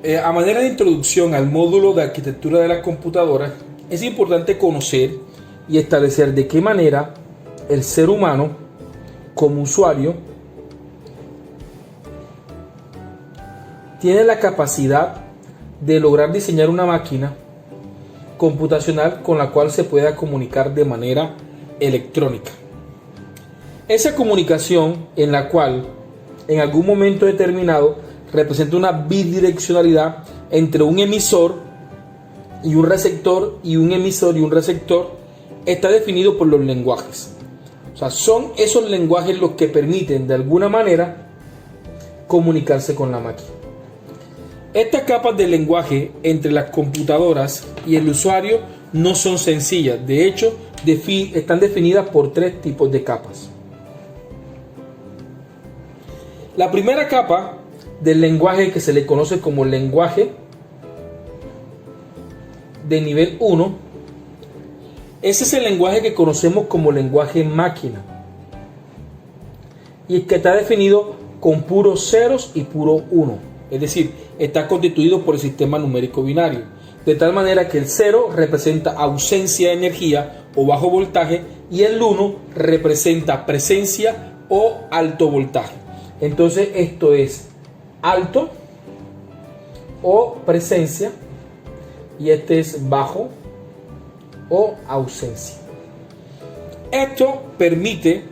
A manera de introducción al módulo de arquitectura de las computadoras, es importante conocer y establecer de qué manera el ser humano, como usuario, tiene la capacidad de lograr diseñar una máquina computacional con la cual se pueda comunicar de manera electrónica. Esa comunicación en la cual en algún momento determinado representa una bidireccionalidad entre un emisor y un receptor, y un emisor y un receptor, está definido por los lenguajes. O sea, son esos lenguajes los que permiten de alguna manera comunicarse con la máquina. Estas capas de lenguaje entre las computadoras y el usuario no son sencillas. De hecho, están definidas por 3 tipos de capas. La primera capa del lenguaje, que se le conoce como lenguaje de nivel 1, ese es el lenguaje que conocemos como lenguaje máquina, y que está definido con puros ceros y puro 1, es decir, está constituido por el sistema numérico binario, de tal manera que el 0 representa ausencia de energía o bajo voltaje, y el 1 representa presencia o alto voltaje. Entonces esto es alto o presencia, y este es bajo o ausencia. Esto permite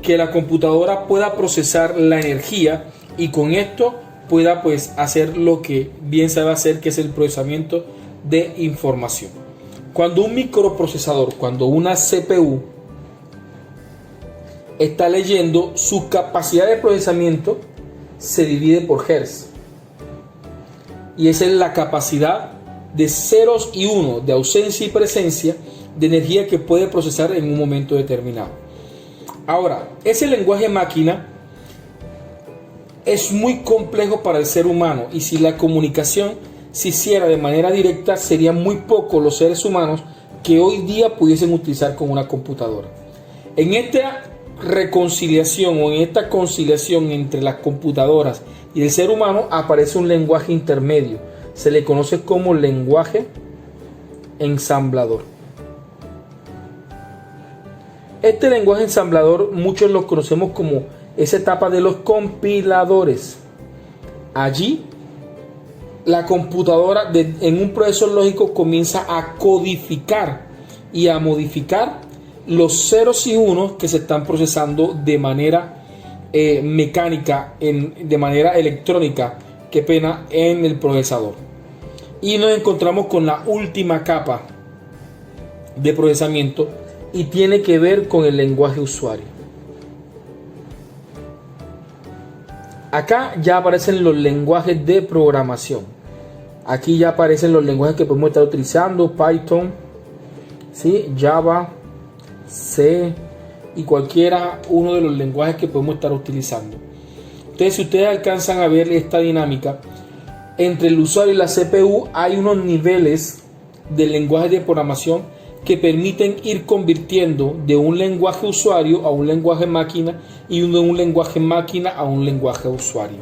que la computadora pueda procesar la energía y con esto pueda hacer lo que bien sabe hacer, que es el procesamiento de información. Cuando un microprocesador, cuando una CPU está leyendo, su capacidad de procesamiento se divide por hertz, y esa es la capacidad de ceros y uno, de ausencia y presencia de energía que puede procesar en un momento determinado. Ahora, ese lenguaje máquina es muy complejo para el ser humano, y si la comunicación se hiciera de manera directa, serían muy pocos los seres humanos que hoy día pudiesen utilizar con una computadora. En esta reconciliación o en esta conciliación entre las computadoras y el ser humano aparece un lenguaje intermedio. Se le conoce como lenguaje ensamblador. Este lenguaje ensamblador muchos lo conocemos como esa etapa de los compiladores. Allí la computadora en un proceso lógico comienza a codificar y a modificar los ceros y unos que se están procesando de manera mecánica, de manera electrónica, en el procesador. Y nos encontramos con la última capa de procesamiento, y tiene que ver con el lenguaje usuario. Acá ya aparecen los lenguajes de programación. Aquí ya aparecen los lenguajes que podemos estar utilizando: Python, ¿sí? Java, C y cualquiera uno de los lenguajes que podemos estar utilizando. Entonces, si ustedes alcanzan a ver esta dinámica entre el usuario y la CPU, hay unos niveles de lenguaje de programación que permiten ir convirtiendo de un lenguaje usuario a un lenguaje máquina, y de un lenguaje máquina a un lenguaje usuario.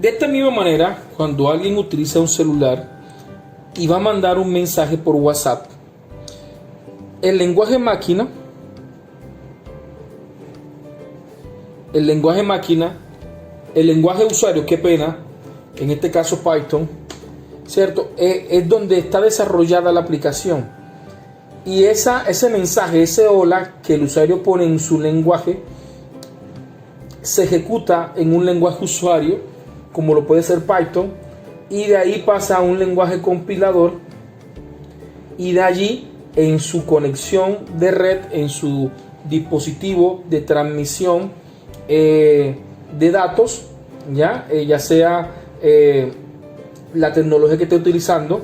De esta misma manera, cuando alguien utiliza un celular y va a mandar un mensaje por WhatsApp, el lenguaje usuario, en este caso Python, ¿cierto? Es donde está desarrollada la aplicación, y ese mensaje, ese hola que el usuario pone en su lenguaje, se ejecuta en un lenguaje usuario, como lo puede ser Python, y de ahí pasa a un lenguaje compilador, y de allí, en su conexión de red, en su dispositivo de transmisión de datos, ya sea la tecnología que esté utilizando,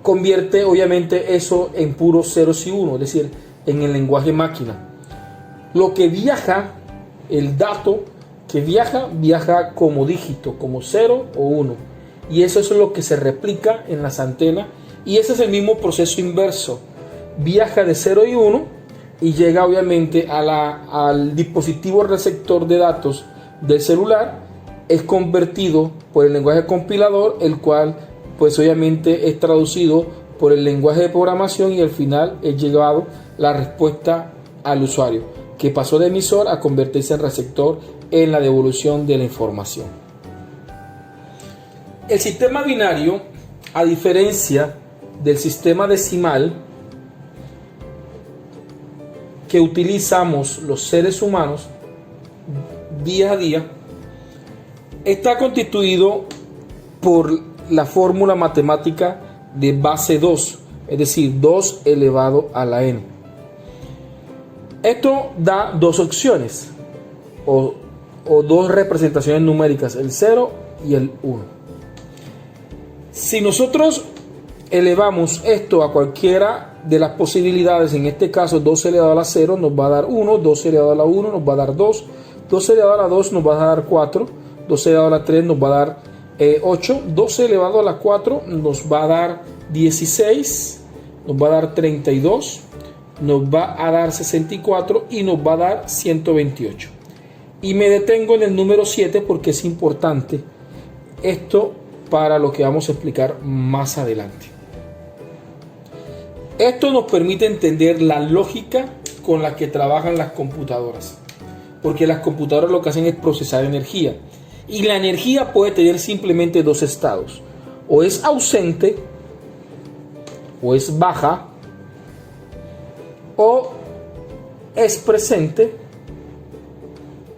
convierte obviamente eso en puros ceros y uno, es decir, en el lenguaje máquina. Lo que viaja, el dato que viaja como dígito, como 0 o 1, y eso es lo que se replica en las antenas, y ese es el mismo proceso inverso: viaja de 0 y 1 y llega obviamente al dispositivo receptor de datos del celular, es convertido por el lenguaje compilador, el cual pues obviamente es traducido por el lenguaje de programación y al final es llegado la respuesta al usuario, que pasó de emisor a convertirse en receptor en la devolución de la información. El sistema binario, a diferencia del sistema decimal que utilizamos los seres humanos día a día, está constituido por la fórmula matemática de base 2, es decir, 2 elevado a la n. Esto da dos opciones o dos representaciones numéricas, el 0 y el 1. Si nosotros elevamos esto a cualquiera de las posibilidades, en este caso 2 elevado a la 0 nos va a dar 1, 2 elevado a la 1 nos va a dar 2, 2 elevado a la 2 nos va a dar 4, 2 elevado a la 3 nos va a dar 8, 2 elevado a la 4 nos va a dar 16, nos va a dar 32, nos va a dar 64 y nos va a dar 128. Y me detengo en el número 7 porque es importante esto para lo que vamos a explicar más adelante. Esto nos permite entender la lógica con la que trabajan las computadoras, porque las computadoras lo que hacen es procesar energía, y la energía puede tener simplemente dos estados: o es ausente, o es baja, o es presente,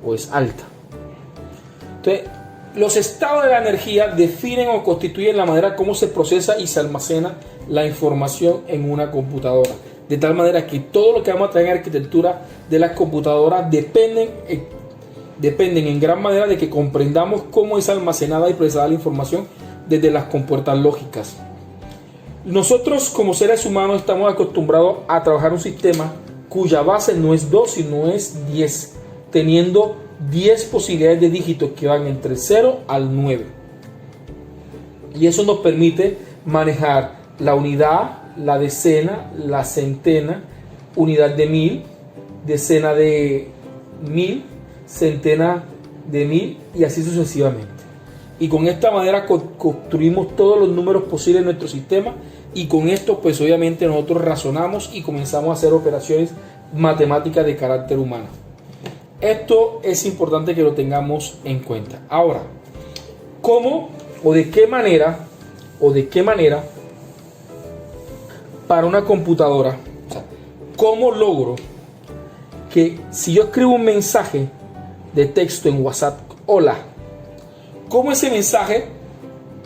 o es alta. Entonces, los estados de la energía definen o constituyen la manera como se procesa y se almacena la información en una computadora. De tal manera que todo lo que vamos a traer en arquitectura de las computadoras dependen en gran manera de que comprendamos cómo es almacenada y procesada la información desde las compuertas lógicas. Nosotros como seres humanos estamos acostumbrados a trabajar un sistema cuya base no es 2 sino es 10, teniendo 10 posibilidades de dígitos que van entre el 0 al 9. Y eso nos permite manejar la unidad, la decena, la centena, unidad de 1000, decena de 1000, centena de 1000 y así sucesivamente. Y con esta manera construimos todos los números posibles en nuestro sistema, y con esto pues obviamente nosotros razonamos y comenzamos a hacer operaciones matemáticas de carácter humano. Esto es importante que lo tengamos en cuenta. Ahora, ¿cómo o de qué manera para una computadora, o sea, cómo logro que si yo escribo un mensaje de texto en WhatsApp, hola, cómo ese mensaje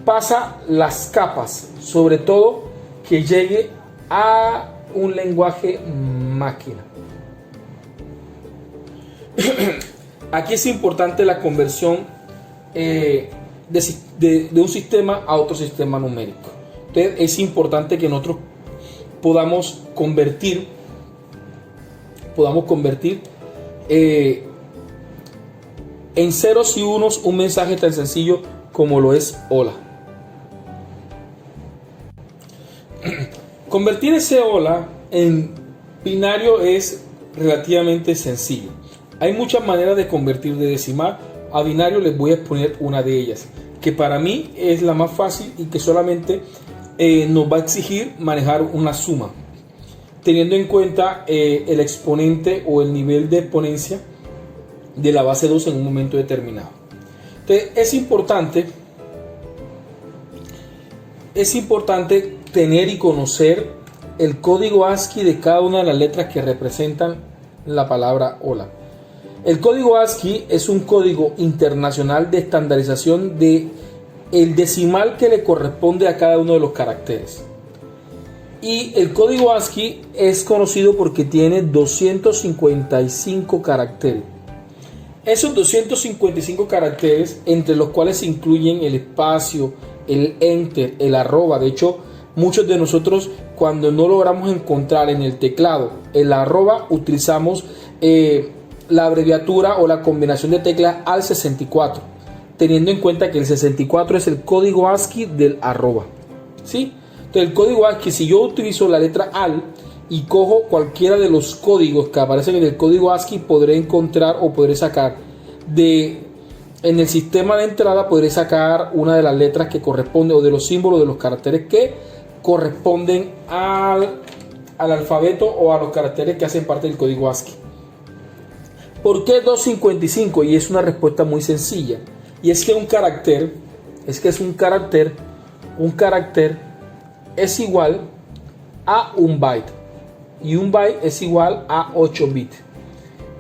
pasa las capas, sobre todo que llegue a un lenguaje máquina? Aquí es importante la conversión de un sistema a otro sistema numérico. Entonces es importante que nosotros podamos convertir en ceros y unos un mensaje tan sencillo como lo es hola. Convertir ese hola en binario es relativamente sencillo. Hay muchas maneras de convertir de decimal a binario. Les voy a exponer una de ellas, que para mí es la más fácil y que solamente nos va a exigir manejar una suma, teniendo en cuenta el exponente o el nivel de exponencia de la base 2 en un momento determinado. Entonces es importante tener y conocer el código ASCII de cada una de las letras que representan la palabra hola. El código ASCII es un código internacional de estandarización de el decimal que le corresponde a cada uno de los caracteres. Y el código ASCII es conocido porque tiene 255 caracteres. Esos 255 caracteres, entre los cuales se incluyen el espacio, el enter, el arroba. De hecho, muchos de nosotros, cuando no logramos encontrar en el teclado el arroba, utilizamos la abreviatura o la combinación de teclas al 64, teniendo en cuenta que el 64 es el código ASCII del arroba, ¿sí? Entonces el código ASCII, si yo utilizo la letra AL y cojo cualquiera de los códigos que aparecen en el código ASCII, podré encontrar o podré sacar de en el sistema de entrada podré sacar una de las letras que corresponde o de los símbolos de los caracteres que corresponden al alfabeto o a los caracteres que hacen parte del código ASCII. ¿Por qué 255? Y es una respuesta muy sencilla. Y es que un carácter es igual a un byte. Y un byte es igual a 8 bits.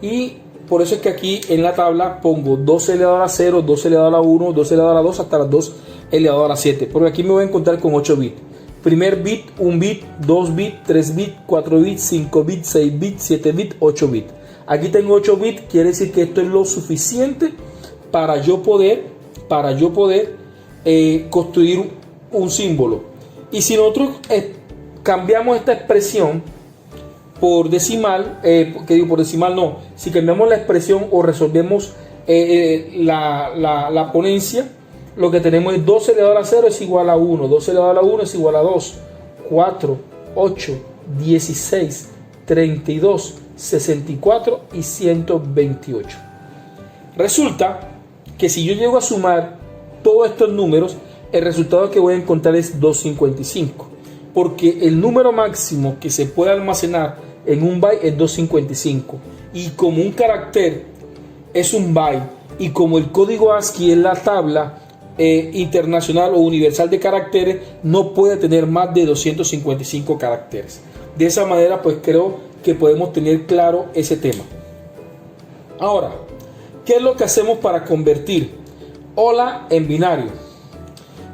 Y por eso es que aquí en la tabla pongo 2 elevado a la 0, 2 elevado a la 1, 2 elevado a la 2 hasta las 2 elevado a la 7. Porque aquí me voy a encontrar con 8 bits. Primer bit, 1 bit, 2 bits, 3 bits, 4 bits, 5 bits, 6 bits, 7 bits, 8 bits. Aquí tengo 8 bits, quiere decir que esto es lo suficiente para yo poder construir un símbolo. Y si nosotros cambiamos esta expresión por decimal, si cambiamos la expresión o resolvemos la ponencia, lo que tenemos es 2 elevado a la 0 es igual a 1, 2 elevado a la 1 es igual a 2, 4, 8, 16, 32, 64 y 128. Resulta que si yo llego a sumar todos estos números, el resultado que voy a encontrar es 255, porque el número máximo que se puede almacenar en un byte es 255, y como un carácter es un byte y como el código ASCII es la tabla internacional o universal de caracteres, no puede tener más de 255 caracteres. De esa manera, pues creo que podemos tener claro ese tema. Ahora, ¿qué es lo que hacemos para convertir hola en binario?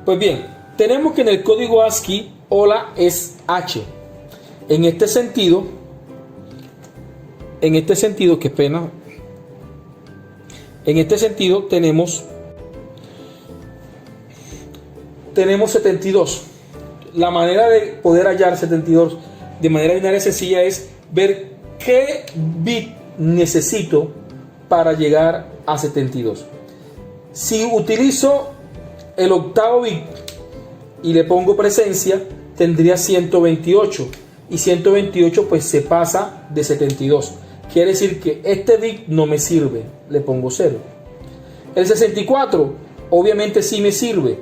Pues bien, tenemos que en el código ASCII hola es H. En este sentido, qué pena. En este sentido tenemos 72. La manera de poder hallar 72 de manera binaria sencilla es ver qué bit necesito para llegar a 72. Si utilizo el octavo bit y le pongo presencia, tendría 128, y 128 pues se pasa de 72. Quiere decir que este bit no me sirve, le pongo 0. El 64 obviamente sí me sirve.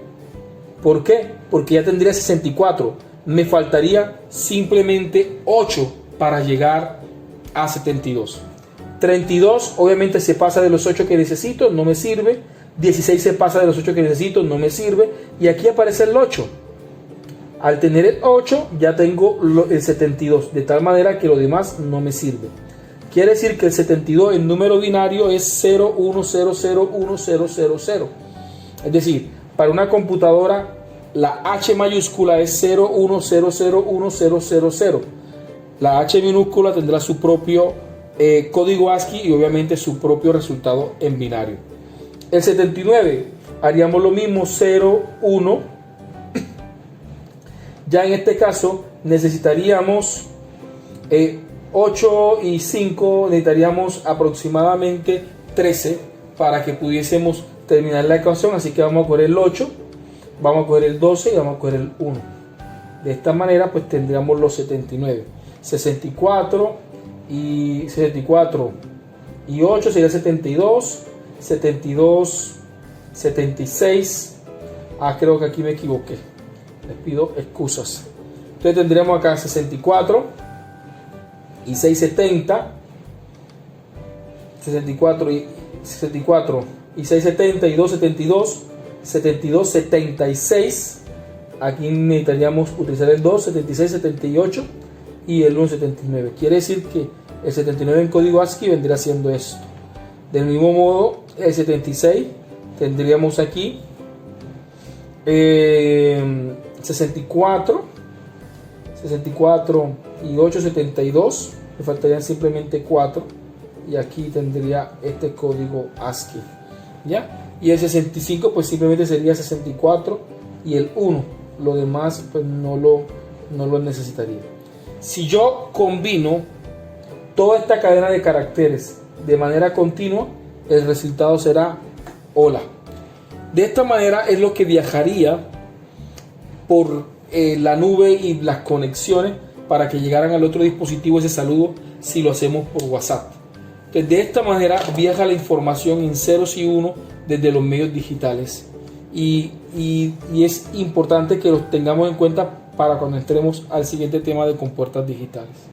¿Por qué? Porque ya tendría 64. Me faltaría simplemente 8 para llegar a 72. 32 obviamente se pasa de los 8 que necesito, no me sirve. 16 se pasa de los 8 que necesito, no me sirve. Y aquí aparece el 8. Al tener el 8 ya tengo el 72, de tal manera que lo demás no me sirve. Quiere decir que el 72 en número binario es 010010000. Es decir, para una computadora la H mayúscula es 010010000. La H minúscula tendrá su propio código ASCII y obviamente su propio resultado en binario. El 79 haríamos lo mismo, 0, 1. Ya en este caso necesitaríamos 8 y 5, necesitaríamos aproximadamente 13 para que pudiésemos terminar la ecuación. Así que vamos a coger el 8, vamos a coger el 12 y vamos a coger el 1. De esta manera pues tendríamos los 79. 64 y 8 sería 72, 72, 76. Creo que aquí me equivoqué, les pido excusas. Entonces tendríamos acá 64 y 670, 64 y 670 y 272, 72, 76. Aquí necesitaríamos utilizar el 2, 76, 78 y el 1, 79. Quiere decir que el 79 en código ASCII vendría siendo esto. Del mismo modo, el 76 tendríamos aquí 64 y 8, 72. Me faltarían simplemente 4 y aquí tendría este código ASCII, ¿ya? Y el 65 pues simplemente sería 64 y el 1. Lo demás pues no lo necesitaría. Si yo combino toda esta cadena de caracteres de manera continua, el resultado será hola. De esta manera es lo que viajaría por la nube y las conexiones para que llegaran al otro dispositivo ese saludo si lo hacemos por WhatsApp. Entonces, de esta manera viaja la información en ceros y unos desde los medios digitales. Y es importante que los tengamos en cuenta para cuando entremos al siguiente tema de compuertas digitales.